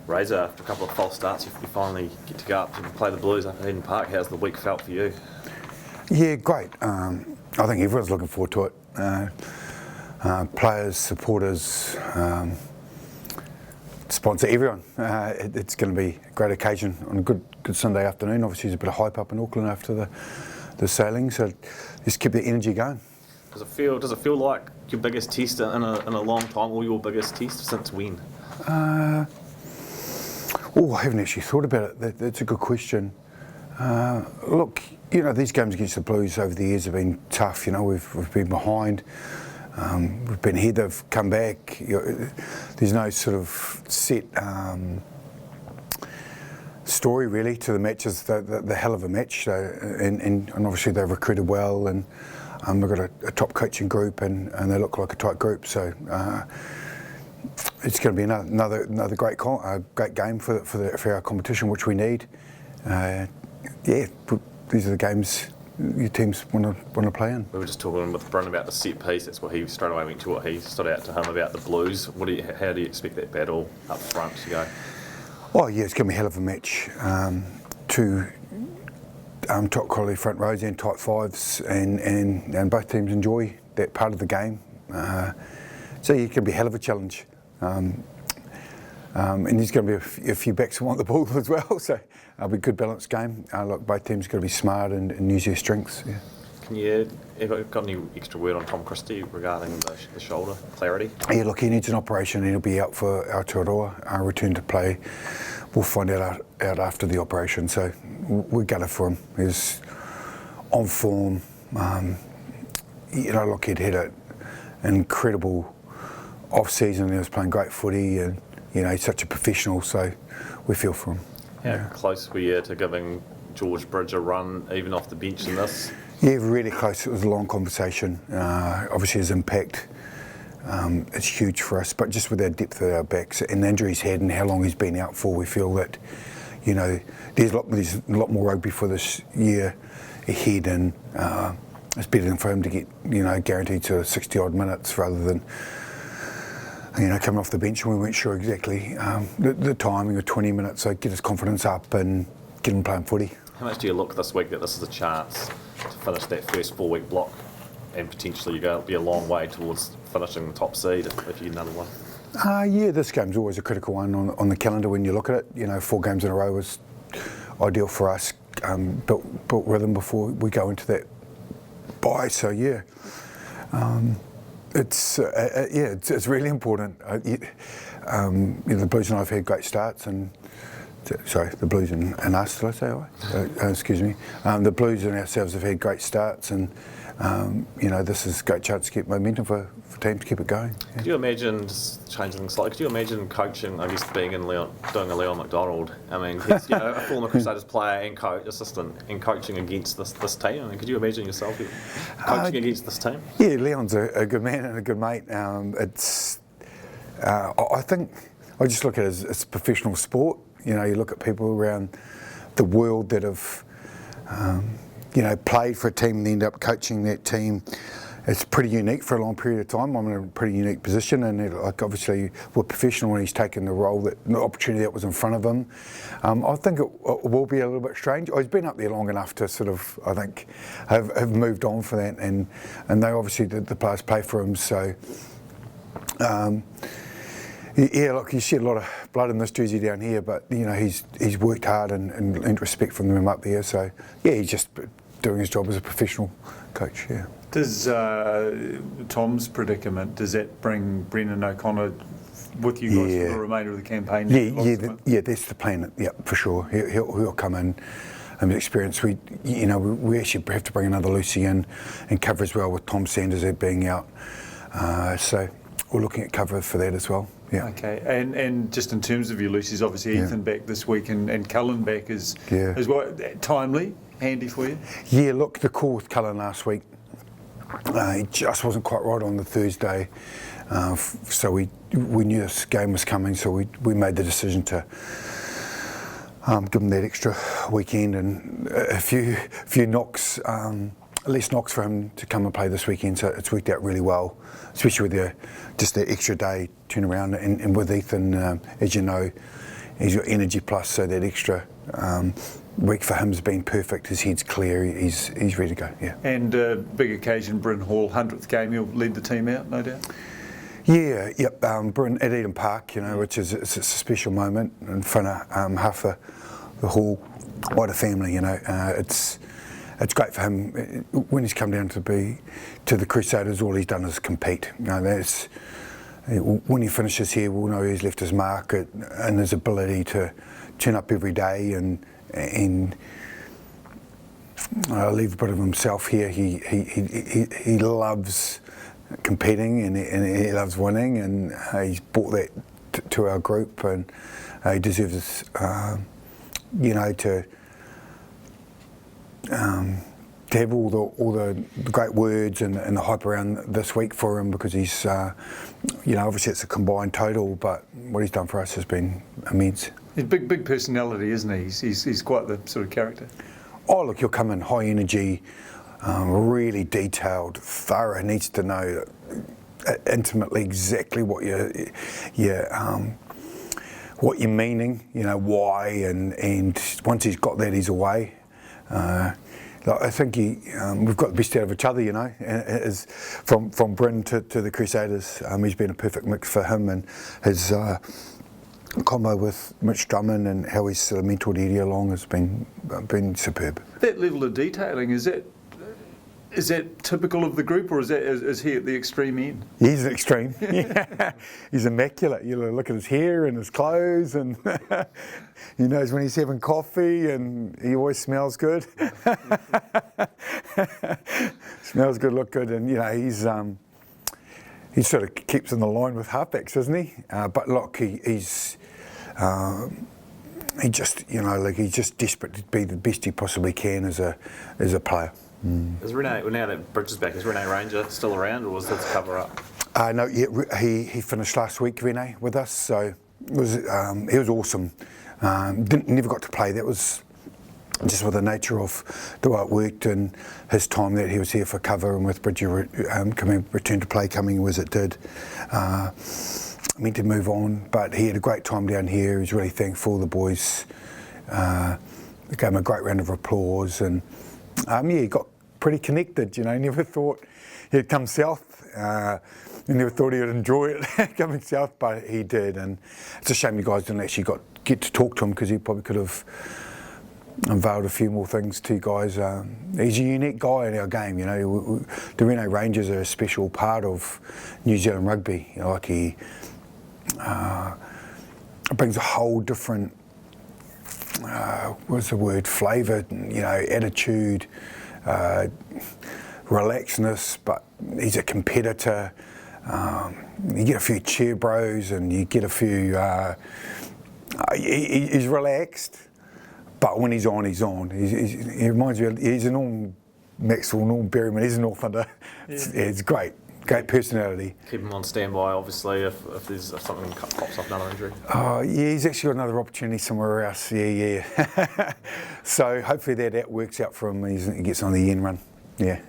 Razor, after a couple of false starts, you finally get to go up and play the Blues up at Eden Park. How's the week felt for you? Yeah, great. I think everyone's looking forward to it. Players, supporters, sponsor, everyone. It's going to be a great occasion on a good Sunday afternoon. Obviously, there's a bit of hype up in Auckland after the sailing, so just keep the energy going. Does it feel like your biggest test in a long time, or your biggest test since when? I haven't actually thought about it. That's a good question. Look, these games against the Blues over the years have been tough. We've been behind. We've been ahead, they've come back. There's no sort of set story really to the matches. The hell of a match, and obviously they've recruited well, and we've got a top coaching group, and they look like a tight group. So it's going to be another great game for our competition, which we need. These are the games your teams want to play in. We were just talking with Bryn about the set piece. That's what he straight away went to. What he stood out to him about the Blues. How do you expect that battle up front to go? Oh yeah, it's going to be a hell of a match. Two top quality front rows and tight fives, and both teams enjoy that part of the game. So it can be a hell of a challenge. And there's going to be a few backs who want the ball as well, so it'll be a good balanced game. Look, both teams got to be smart and use their strengths. Yeah. Can you got any extra word on Tom Christie regarding the shoulder clarity? Yeah, look, he needs an operation. He'll be out for Aotearoa, return to play. We'll find out after the operation. So we're gutted for him. He's on form. Look, he'd had an incredible off-season. He was playing great footy, and he's such a professional. So we feel for him. How close were you to giving George Bridge a run, even off the bench in this? Yeah, really close. It was a long conversation. Obviously his impact is huge for us, but just with our depth at our backs and the injury he's had and how long he's been out for, we feel that, there's a lot more rugby for this year ahead, and it's better for him to get, guaranteed to 60-odd minutes rather than, coming off the bench, and we weren't sure exactly the timing of 20 minutes, so get his confidence up and get him playing footy. How much do you look this week that this is a chance to finish that first 4-week block, and potentially it'll be a long way towards finishing the top seed if you get another one? Yeah, this game's always a critical one on the calendar when you look at it. 4 games in a row was ideal for us, built rhythm before we go into that bye. So yeah, it's really important. The Blues and I have had great starts, and the Blues and us, did I say? Excuse me. The Blues and ourselves have had great starts, and this is a great chance to get momentum for teams to keep it going. Yeah. Could you imagine, just changing things slightly, could you imagine coaching, I guess, doing a Leon McDonald? I mean, he's a former Crusaders player and assistant, and coaching against this team. I mean, could you imagine yourself coaching against this team? Yeah, Leon's a good man and a good mate. I think I just look at it as a professional sport. You look at people around the world that have, played for a team and end up coaching that team. It's pretty unique for a long period of time. I'm in a pretty unique position, and obviously we're professional when he's taken the role, the opportunity that was in front of him. I think it will be a little bit strange. He's been up there long enough to sort of, I think, have moved on for that, and they obviously, the players play for him, so. Yeah, look, you see a lot of blood in this jersey down here, but he's worked hard and respect from them up there. So yeah, he's just doing his job as a professional coach. Yeah. Does Tom's predicament, does that bring Brendan O'Connor with you guys for the remainder of the campaign? Yeah, that's the plan. Yeah, for sure. He'll come in and experience. We actually have to bring another Lucy in and cover as well with Tom Sanders being out. So we're looking at cover for that as well. Yeah. Okay, and just in terms of your Lucy's, obviously Ethan back this week and Cullen back as well. Timely, handy for you? Yeah, look, the call with Cullen last week, he just wasn't quite right on the Thursday, so we knew this game was coming, so we made the decision to give him that extra weekend and a few knocks. Less knocks for him to come and play this weekend, so it's worked out really well, especially with just the extra day turnaround. And with Ethan, as you know, he's got energy plus, so that extra week for him's been perfect. His head's clear. He's ready to go. Yeah. And big occasion, Bryn Hall, 100th game. He'll lead the team out, no doubt. Yeah, yep. Bryn at Eden Park, which is it's a special moment in front of half the whole wider family. It's great for him when he's come down to the Crusaders. All he's done is compete. That's when he finishes here, we'll know he's left his mark and his ability to turn up every day and leave a bit of himself here. He loves competing and he loves winning, and he's brought that to our group, and he deserves to have all the great words and the hype around this week for him, because he's obviously it's a combined total, but what he's done for us has been immense. He's a big personality, isn't he? He's quite the sort of character. Oh look, he'll come in high energy, really detailed, thorough, needs to know intimately exactly what what you're meaning, why, and once he's got that, he's away. I think we've got the best out of each other, as from Bryn to the Crusaders. He's been a perfect mix for him, and his combo with Mitch Drummond and how he's sort of mentored Eddie along has been superb. That level of detailing, is that typical of the group, or is he at the extreme end? He's extreme. Yeah. He's immaculate. Look at his hair and his clothes, and he knows when he's having coffee, and he always smells good. Smells good, look good, and he sort of keeps in the line with halfbacks, doesn't he? But look, he's just desperate to be the best he possibly can as a player. Is Rene, now that Bridge is back, is Rene Ranger still around, or was that to cover up? No, yeah, he finished last week, Rene, with us, so he was awesome. Never got to play. That was just with the nature of the way it worked and his time that he was here for cover, and with Bridge return to play coming as it did. Meant to move on, but he had a great time down here. He was really thankful. The boys gave him a great round of applause, and he got pretty connected. Never thought he'd come south. He never thought he would enjoy it coming south, but he did. And it's a shame you guys didn't actually get to talk to him, because he probably could have unveiled a few more things to you guys. He's a unique guy in our game. The Reno Rangers are a special part of New Zealand rugby. He brings a whole different flavour, attitude, relaxedness, but he's a competitor. You get a few cheer bros, and you get a few, he's relaxed, but when he's on, he's on. He reminds me, he's a Norm Maxwell, Norm Berryman, he's a North Under. Yeah. It's great. Great personality. Keep him on standby, obviously, if something pops up, another injury. Oh, yeah, he's actually got another opportunity somewhere else. Yeah. So hopefully that works out for him. He gets on the end run. Yeah.